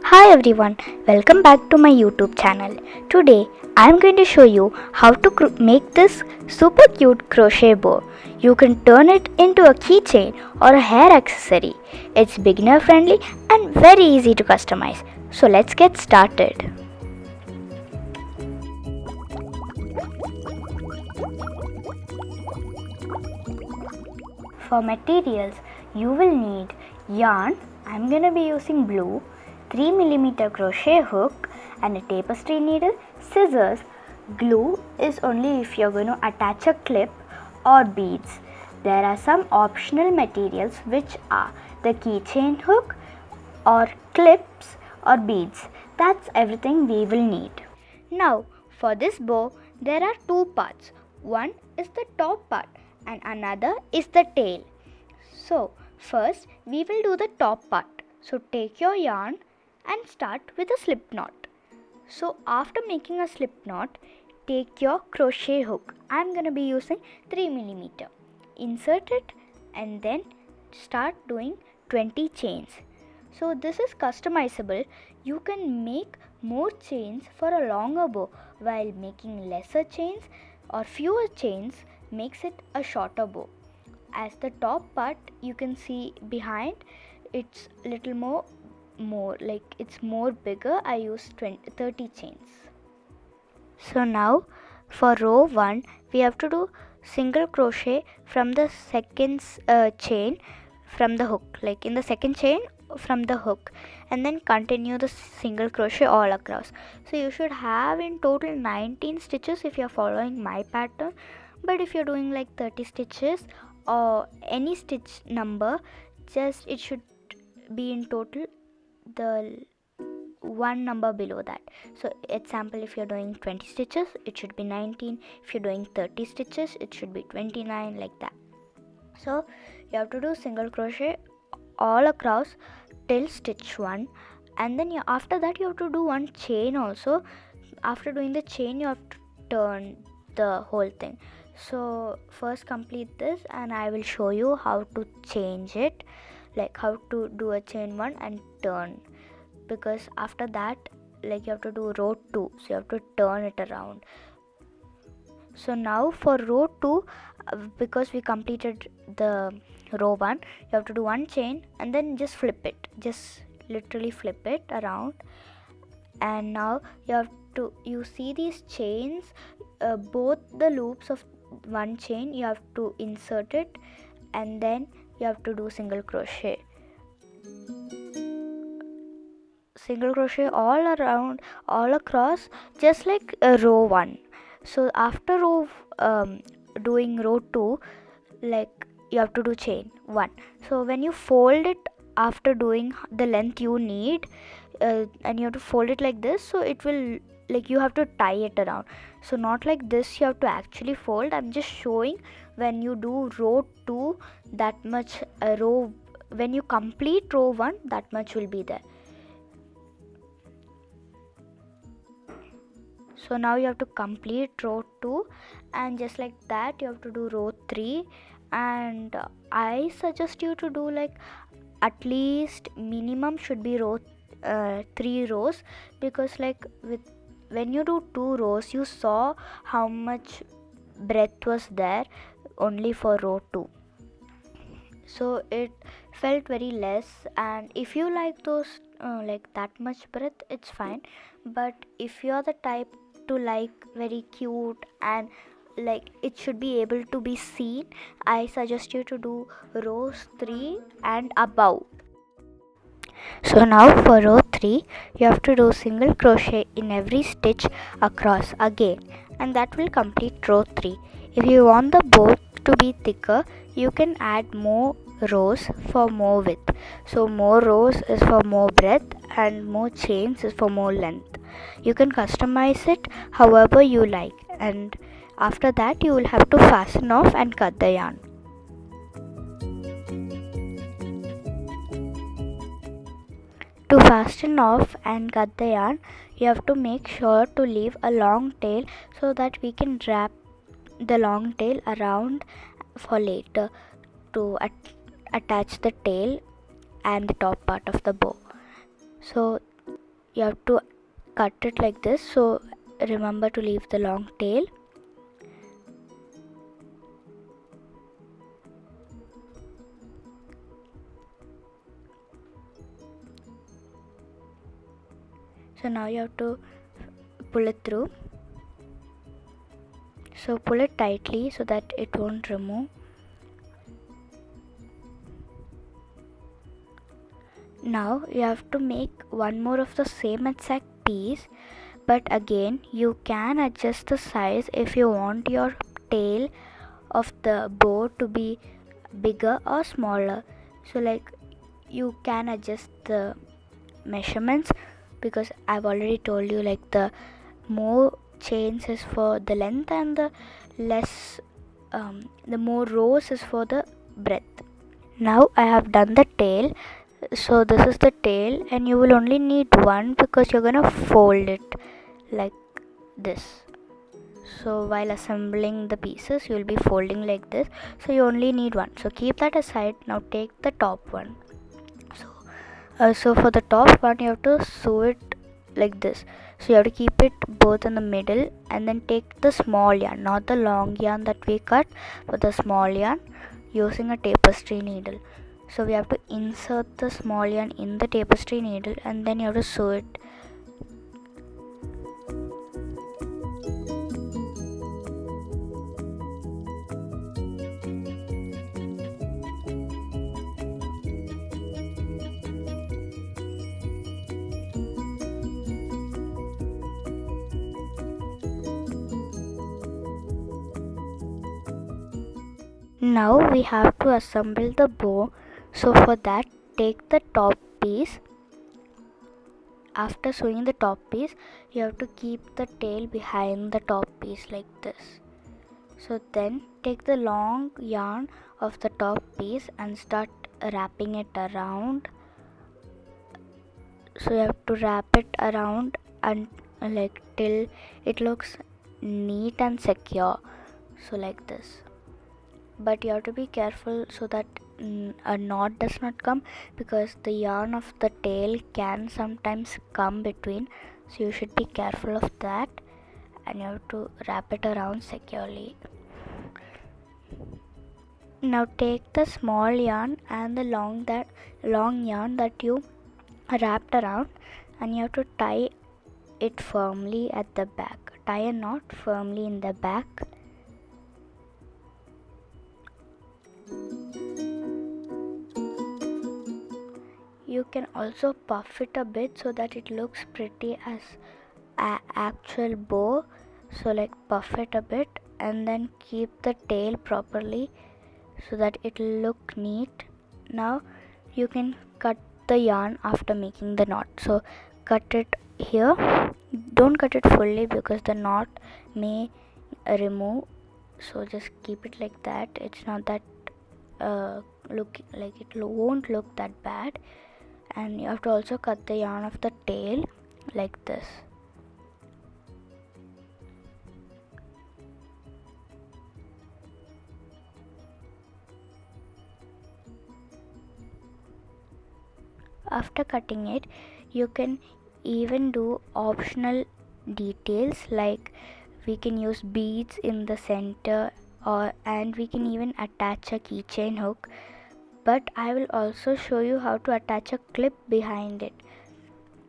Hi everyone, welcome back to my YouTube channel. Today I am going to show you how to make this super cute crochet bow. You can turn it into a keychain or a hair accessory. It's beginner friendly and very easy to customize. So let's get started. For materials, you will need yarn. I'm going to be using blue, 3mm crochet hook and a tapestry needle, scissors. Glue is only if you're going to attach a clip or beads. There are some optional materials which are the keychain hook or clips or beads. That's everything we will need. Now for this bow there are two parts. One is the top part and another is the tail. So first we will do the top part. So take your yarn and start with a slip knot. So after making a slip knot, take your crochet hook. I am going to be using 3mm. Insert it and then start doing 20 chains. So this is customizable. You can make more chains for a longer bow, while making lesser chains or fewer chains makes it a shorter bow. As the top part you can see behind, it's little more like it's more bigger. I use 30 chains. So now for row 1 we have to do single crochet from the second chain from the hook, like in the second chain from the hook, and then continue the single crochet all across. So you should have in total 19 stitches if you are following my pattern, but if you're doing like 30 stitches or any stitch number, just it should be in total the one number below that. So example, if you're doing 20 stitches it should be 19, if you're doing 30 stitches it should be 29, like that. So you have to do single crochet all across till stitch 1, and then after that you have to do one chain also. After doing the chain you have to turn the whole thing. So first complete this and I will show you how to change it, like how to do a chain 1 and turn, because after that like you have to do row 2, so you have to turn it around. So now for row 2, because we completed the row 1, you have to do one chain and then just flip it, just literally flip it around. And now you see these chains, both the loops of one chain you have to insert it and then you have to do single crochet all around, all across, just like row 1. So after doing row 2, like you have to do chain 1. So when you fold it after doing the length you need, and you have to fold it like this, so it will, like you have to tie it around. So not like this, you have to actually fold. I'm just showing when you do row 2 that much, when you complete row 1 that much will be there. So now you have to complete row 2 and just like that you have to do row 3, and I suggest you to do like at least minimum should be 3 rows, because like when you do 2 rows you saw how much breadth was there only for row 2, so it felt very less. And if you like those like that much breadth, it's fine, but if you're the type to like very cute and like it should be able to be seen, I suggest you to do rows 3 and above. So now for row 3 you have to do single crochet in every stitch across again, and that will complete row 3. If you want the bow to be thicker, you can add more rows for more width. So more rows is for more breadth and more chains is for more length. You can customize it however you like, and after that you will have to fasten off and cut the yarn. To fasten off and cut the yarn, you have to make sure to leave a long tail so that we can wrap the long tail around for later to attach the tail and the top part of the bow. So you have to cut it like this, so remember to leave the long tail. So now you have to pull it through. So pull it tightly so that it won't remove. Now you have to make one more of the same exact piece, but again you can adjust the size if you want your tail of the bow to be bigger or smaller. So like you can adjust the measurements, because I've already told you like the more chains is for the length and the less the more rows is for the breadth. Now I have done the tail. So this is the tail, and you will only need one because you're gonna fold it like this. So while assembling the pieces, you will be folding like this, so you only need one. So keep that aside. Now take the top one. So for the top one, you have to sew it like this. So you have to keep it both in the middle, and then take the small yarn, not the long yarn that we cut, but the small yarn, using a tapestry needle. So we have to insert the small yarn in the tapestry needle, and then you have to sew it. Now we have to assemble the bow. So for that, take the top piece. After sewing the top piece, you have to keep the tail behind the top piece like this. So then take the long yarn of the top piece and start wrapping it around. So you have to wrap it around and like till it looks neat and secure. So like this. But you have to be careful so that a knot does not come, because the yarn of the tail can sometimes come between, so you should be careful of that, and you have to wrap it around securely. Now take the small yarn and the long yarn that you wrapped around, and you have to tie it firmly at the back. Tie a knot firmly in the back. You can also puff it a bit so that it looks pretty as actual bow. So like puff it a bit and then keep the tail properly so that it will look neat. Now you can cut the yarn after making the knot. So cut it here. Don't cut it fully because the knot may remove. So just keep it like that. It's not that it won't look that bad. And you have to also cut the yarn of the tail like this. After cutting it, you can even do optional details, like we can use beads in the center, and we can even attach a keychain hook. But I will also show you how to attach a clip behind it.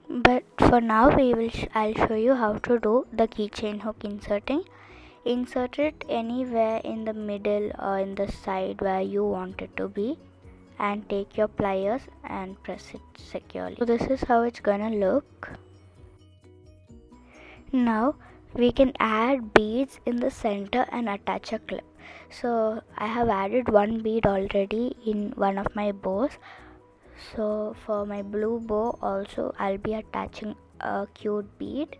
But for now I'll show you how to do the keychain hook inserting. Insert it anywhere in the middle or in the side where you want it to be, and take your pliers and press it securely. So this is how it's gonna look. Now we can add beads in the center and attach a clip. So I have added one bead already in one of my bows. So for my blue bow also, I'll be attaching a cute bead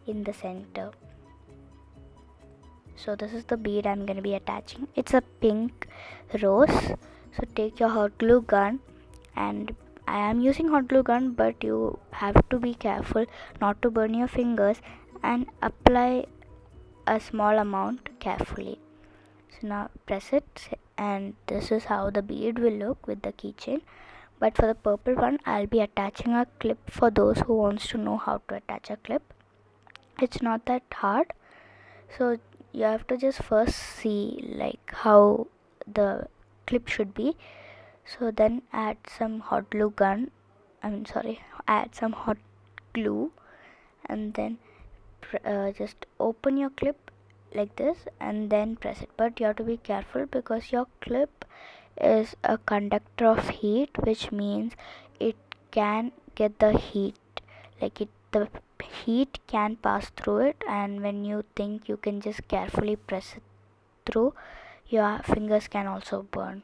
in the center. So this is the bead I'm going to be attaching. It's a pink rose. So take your hot glue gun, and I am using hot glue gun, but you have to be careful not to burn your fingers, and apply a small amount carefully. So now press it, and this is how the bead will look with the keychain. but for the purple one I'll be attaching a clip for those who wants to know how to attach a clip. It's not that hard, so you have to just first see like how the clip should be. So then add some hot glue gun, add some hot glue, and then just open your clip like this and then press it. But you have to be careful because your clip is a conductor of heat, which means it can get the heat, like the heat can pass through it, and when you think you can just carefully press it through, your fingers can also burn.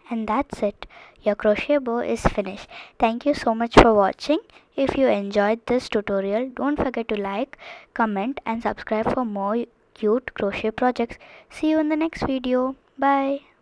And that's it, your crochet bow is finished. Thank you so much for watching. If you enjoyed this tutorial, don't forget to like, comment and subscribe for more cute crochet projects. See you in the next video. Bye.